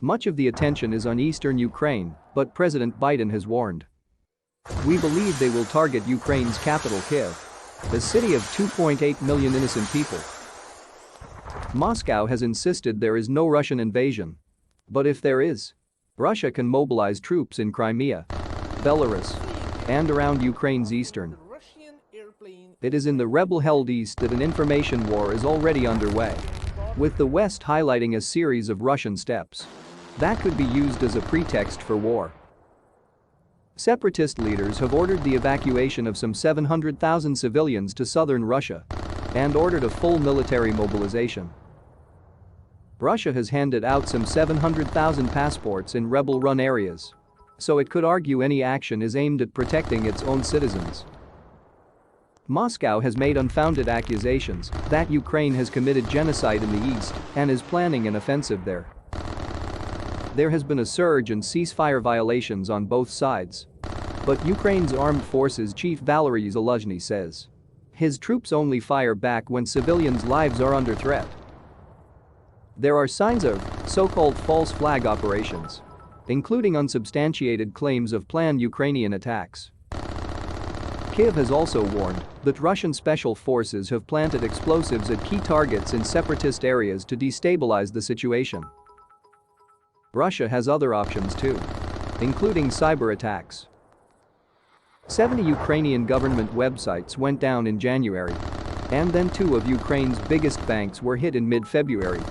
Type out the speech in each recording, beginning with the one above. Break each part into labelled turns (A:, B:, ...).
A: Much of the attention is on eastern Ukraine, but President Biden has warned. We believe they will target Ukraine's capital Kyiv, a city of 2.8 million innocent people. Moscow has insisted there is no Russian invasion. But if there is, Russia can mobilize troops in Crimea, Belarus, and around Ukraine's eastern. It is in the rebel-held east that an information war is already underway, with the West highlighting a series of Russian steps that could be used as a pretext for war. Separatist leaders have ordered the evacuation of some 700,000 civilians to southern Russia and ordered a full military mobilization. Russia has handed out some 700,000 passports in rebel-run areas, so it could argue any action is aimed at protecting its own citizens. Moscow has made unfounded accusations that Ukraine has committed genocide in the east and is planning an offensive there. There has been a surge in ceasefire violations on both sides. But Ukraine's armed forces chief Valery Zaluzhny says his troops only fire back when civilians' lives are under threat. There are signs of so-called false flag operations, including unsubstantiated claims of planned Ukrainian attacks. Kyiv has also warned that Russian special forces have planted explosives at key targets in separatist areas to destabilize the situation. Russia has other options too, including cyber attacks. 70 Ukrainian government websites went down in January, and then 2 of Ukraine's biggest banks were hit in mid-February.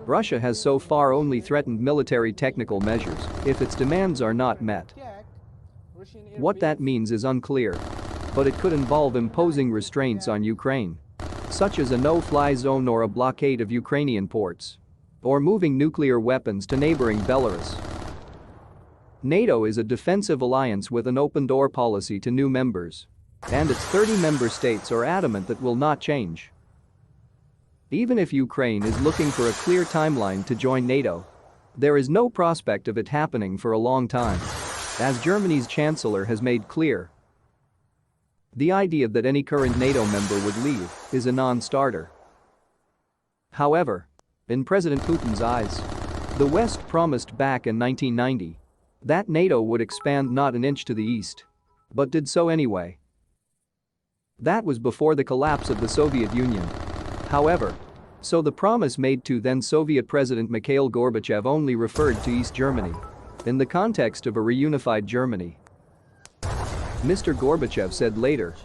A: Russia has so far only threatened military technical measures if its demands are not met. What that means is unclear, but it could involve imposing restraints on Ukraine, such as a no-fly zone or a blockade of Ukrainian ports, or moving nuclear weapons to neighboring Belarus. NATO is a defensive alliance with an open-door policy to new members, and its 30 member states are adamant that will not change. Even if Ukraine is looking for a clear timeline to join NATO, there is no prospect of it happening for a long time, as Germany's chancellor has made clear. The idea that any current NATO member would leave is a non-starter. However, in President Putin's eyes, the West promised back in 1990 that NATO would expand not an inch to the east, but did so anyway. That was before the collapse of the Soviet Union. However, so the promise made to then Soviet President Mikhail Gorbachev only referred to East Germany in the context of a reunified Germany. Mr. Gorbachev said later,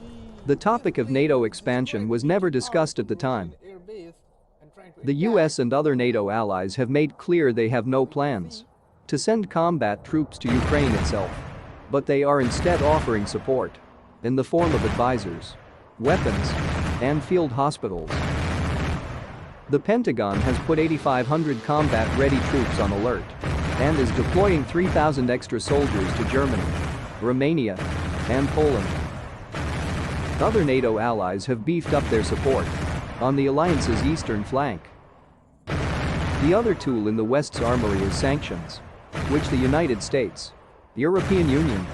A: the topic of NATO expansion was never discussed at the time. The US and other NATO allies have made clear they have no plans to send combat troops to Ukraine itself, but they are instead offering support in the form of advisors, weapons, and field hospitals. The Pentagon has put 8,500 combat-ready troops on alert and is deploying 3,000 extra soldiers to Germany, Romania, and Poland. Other NATO allies have beefed up their support on the alliance's eastern flank. The other tool in the West's armory is sanctions, which the United States, European Union,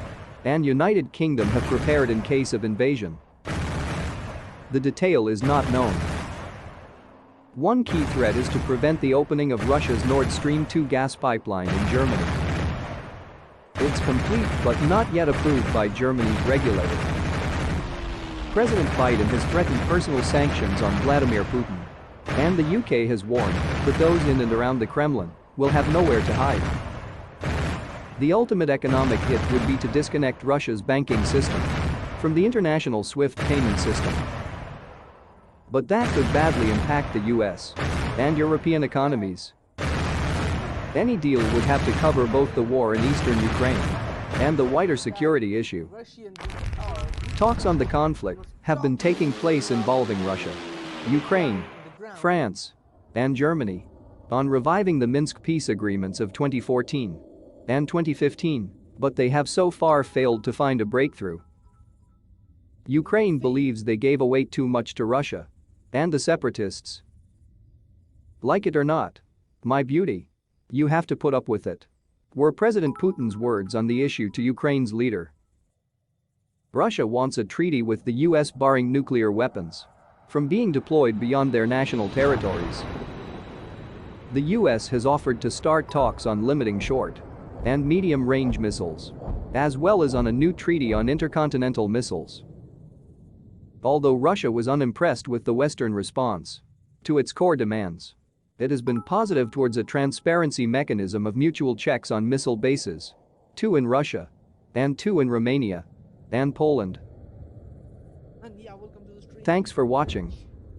A: and United Kingdom have prepared in case of invasion. The detail is not known. One key threat is to prevent the opening of Russia's Nord Stream 2 gas pipeline in Germany. It's complete but not yet approved by Germany's regulator. President Biden has threatened personal sanctions on Vladimir Putin, and the UK has warned that those in and around the Kremlin will have nowhere to hide. The ultimate economic hit would be to disconnect Russia's banking system from the international SWIFT payment system. But that could badly impact the US and European economies. Any deal would have to cover both the war in eastern Ukraine and the wider security issue. Talks on the conflict have been taking place involving Russia, Ukraine, France, and Germany on reviving the Minsk peace agreements of 2014 and 2015, but they have so far failed to find a breakthrough. Ukraine believes they gave away too much to Russia and the separatists. Like it or not, my beauty, you have to put up with it, were President Putin's words on the issue to Ukraine's leader. Russia wants a treaty with the US barring nuclear weapons from being deployed beyond their national territories. The US has offered to start talks on limiting short and medium-range missiles, as well as on a new treaty on intercontinental missiles. Although Russia was unimpressed with the Western response to its core demands, it has been positive towards a transparency mechanism of mutual checks on missile bases, 2 in Russia and 2 in Romania and Poland. Thanks for watching.